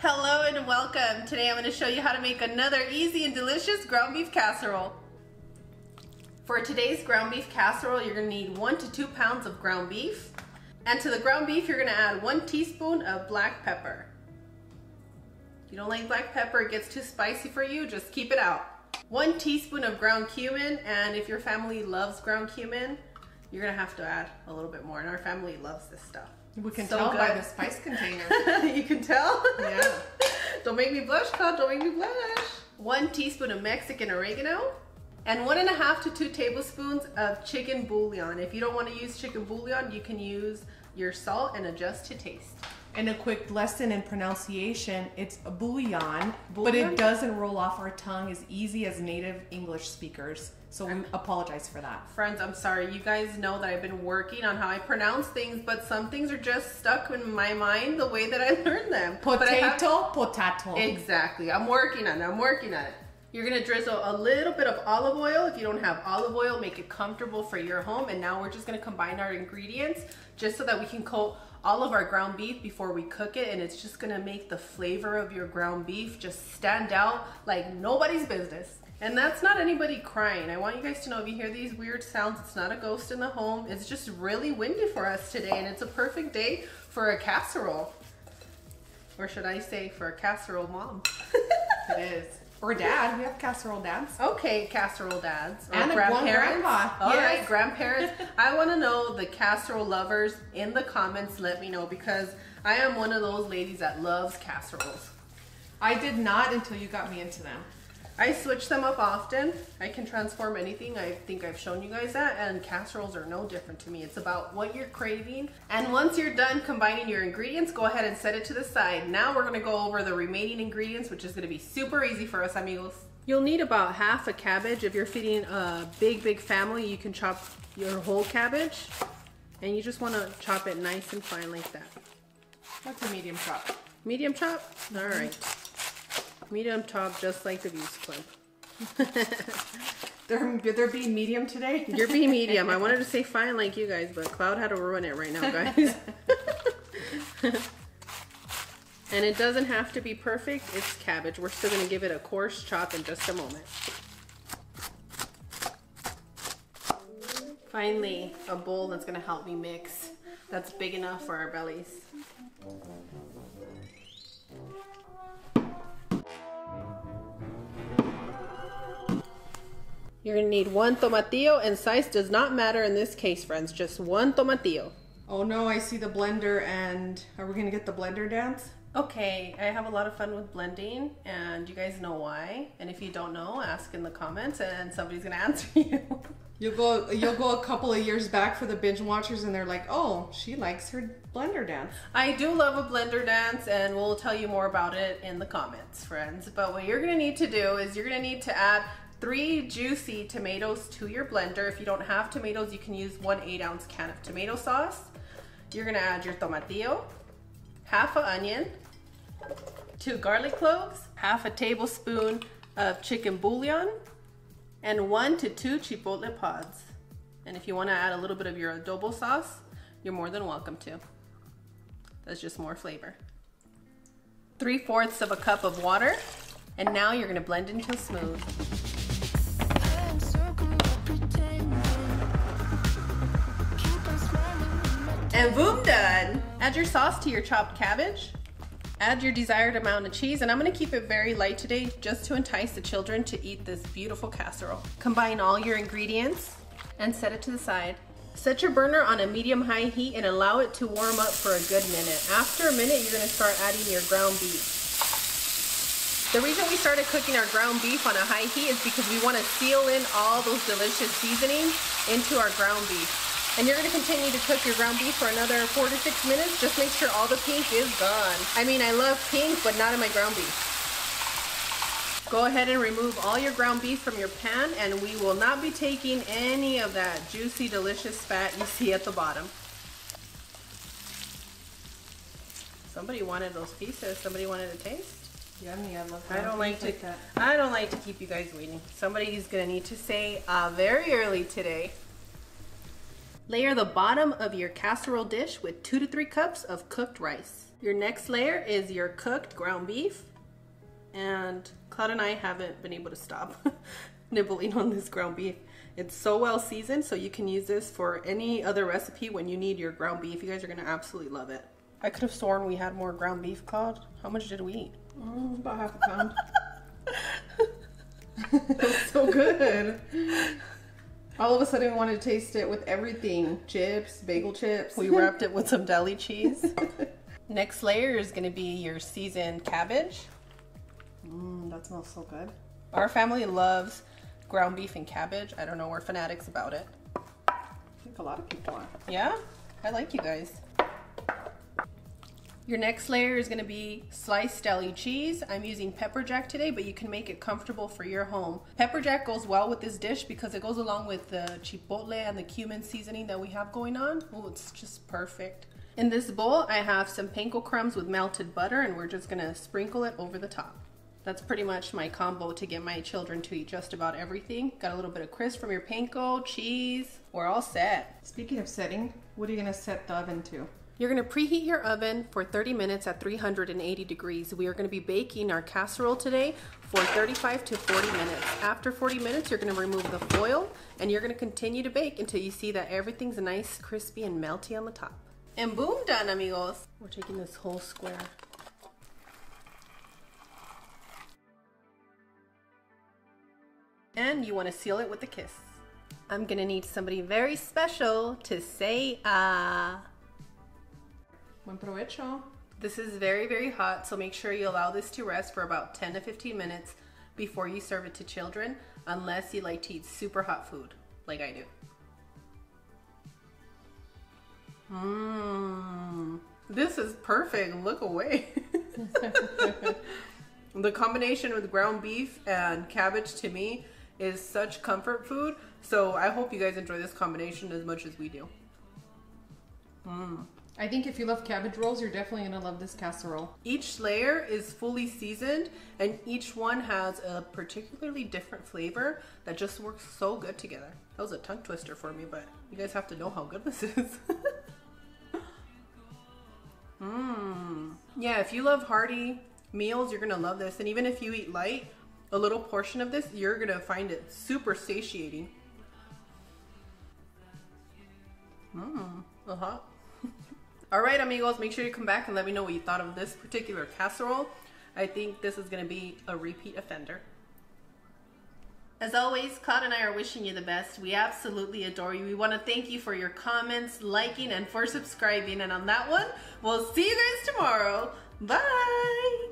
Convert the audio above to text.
Hello and welcome. Today I'm going to show you how to make another easy and delicious ground beef casserole. For today's ground beef casserole, you're going to need 1 to 2 pounds of ground beef. And to the ground beef, you're going to add 1 teaspoon of black pepper. If you don't like black pepper, it gets too spicy for you, just keep it out. 1 teaspoon of ground cumin, and if your family loves ground cumin, you're going to have to add a little bit more, and our family loves this stuff. We can tell by the spice container. You can tell? Yeah. Don't make me blush, Cloud. Don't make me blush. 1 teaspoon of Mexican oregano and 1.5 to 2 tablespoons of chicken bouillon. If you don't want to use chicken bouillon, you can use your salt and adjust to taste. And a quick lesson in pronunciation, it's a bouillon, but it doesn't roll off our tongue as easy as native English speakers. So we apologize for that. Friends, I'm sorry. You guys know that I've been working on how I pronounce things, but some things are just stuck in my mind the way that I learned them. Potato. Exactly. I'm working on it. You're going to drizzle a little bit of olive oil. If you don't have olive oil, make it comfortable for your home. And now we're just going to combine our ingredients just so that we can coat all of our ground beef before we cook it. And it's just going to make the flavor of your ground beef just stand out like nobody's business. And that's not anybody crying. I want you guys to know, if you hear these weird sounds, it's not a ghost in the home. It's just really windy for us today, and it's a perfect day for a casserole. Or should I say for a casserole mom? It is. Or dad. We have casserole dads. Okay, casserole dads. Or and grandparents. Grandpa. All yes. right, grandparents. I want to know the casserole lovers in the comments. Let me know, because I am one of those ladies that loves casseroles. I did not until you got me into them. I switch them up often. I can transform anything. I think I've shown you guys that, and casseroles are no different to me. It's about what you're craving. And once you're done combining your ingredients, go ahead and set it to the side. Now we're gonna go over the remaining ingredients, which is gonna be super easy for us, amigos. You'll need about half a cabbage. If you're feeding a big family, you can chop your whole cabbage, and you just wanna chop it nice and fine like that. That's a medium chop. Medium chop? All right. Medium chop, just like the Views Club. They're being medium today? You're being medium. I wanted to say fine like you guys, but Cloud had to ruin it right now, guys. And it doesn't have to be perfect. It's cabbage. We're still going to give it a coarse chop in just a moment. Finally, a bowl that's going to help me mix. That's big enough for our bellies. You're gonna need 1 tomatillo, and size does not matter in this case, friends. Just 1 tomatillo. Oh no, I see the blender, and are we gonna get the blender dance? Okay, I have a lot of fun with blending, and you guys know why. And if you don't know, ask in the comments, and somebody's gonna answer you. You'll go a couple of years back for the binge watchers, and they're like, oh, she likes her blender dance. I do love a blender dance, and we'll tell you more about it in the comments, friends. But what you're gonna need to do is you're gonna need to add 3 juicy tomatoes to your blender. If you don't have tomatoes, you can use 1 8-ounce can of tomato sauce. You're gonna add your tomatillo, half an onion, 2 garlic cloves, half a tablespoon of chicken bouillon, and 1 to 2 chipotle pods. And if you wanna add a little bit of your adobo sauce, you're more than welcome to. That's just more flavor. 3/4 of a cup of water, and now you're gonna blend until smooth. And boom, done. Add your sauce to your chopped cabbage. Add your desired amount of cheese, and I'm gonna keep it very light today just to entice the children to eat this beautiful casserole. Combine all your ingredients and set it to the side. Set your burner on a medium-high heat and allow it to warm up for a good minute. After a minute, you're gonna start adding your ground beef. The reason we started cooking our ground beef on a high heat is because we wanna seal in all those delicious seasonings into our ground beef. And you're gonna continue to cook your ground beef for another 4 to 6 minutes. Just make sure all the pink is gone. I mean, I love pink, but not in my ground beef. Go ahead and remove all your ground beef from your pan, and we will not be taking any of that juicy, delicious fat you see at the bottom. Somebody wanted those pieces. Somebody wanted a taste. Yummy, I love that. I don't like to keep you guys waiting. Somebody's gonna need to say very early today. Layer the bottom of your casserole dish with 2 to 3 cups of cooked rice. Your next layer is your cooked ground beef. And Claude and I haven't been able to stop nibbling on this ground beef. It's so well seasoned, so you can use this for any other recipe when you need your ground beef. You guys are gonna absolutely love it. I could have sworn we had more ground beef, Claude. How much did we eat? About half a pound. It was so good. All of a sudden, we wanted to taste it with everything. Chips, bagel chips. We wrapped it with some deli cheese. Next layer is gonna be your seasoned cabbage. That smells so good. Our family loves ground beef and cabbage. I don't know, we're fanatics about it. I think a lot of people are. Yeah? I like you guys. Your next layer is gonna be sliced deli cheese. I'm using pepper jack today, but you can make it comfortable for your home. Pepper jack goes well with this dish because it goes along with the chipotle and the cumin seasoning that we have going on. Oh, it's just perfect. In this bowl, I have some panko crumbs with melted butter, and we're just gonna sprinkle it over the top. That's pretty much my combo to get my children to eat just about everything. Got a little bit of crisp from your panko, cheese. We're all set. Speaking of setting, what are you gonna set the oven to? You're gonna preheat your oven for 30 minutes at 380 degrees. We are gonna be baking our casserole today for 35 to 40 minutes. After 40 minutes, you're gonna remove the foil and you're gonna continue to bake until you see that everything's nice, crispy, and melty on the top. And boom, done, amigos. We're taking this whole square. And you wanna seal it with a kiss. I'm gonna need somebody very special to say Buen provecho. This is very, very hot, so make sure you allow this to rest for about 10 to 15 minutes before you serve it to children, unless you like to eat super hot food, like I do. This is perfect, look away. The combination with ground beef and cabbage to me is such comfort food, so I hope you guys enjoy this combination as much as we do. I think if you love cabbage rolls, you're definitely gonna love this casserole. Each layer is fully seasoned and each one has a particularly different flavor that just works so good together. That was a tongue twister for me, but you guys have to know how good this is. Yeah, if you love hearty meals, you're gonna love this. And even if you eat light, a little portion of this, you're gonna find it super satiating. All right, amigos, make sure you come back and let me know what you thought of this particular casserole. I think this is gonna be a repeat offender. As always, Claude and I are wishing you the best. We absolutely adore you. We wanna thank you for your comments, liking, and for subscribing. And on that one, we'll see you guys tomorrow. Bye.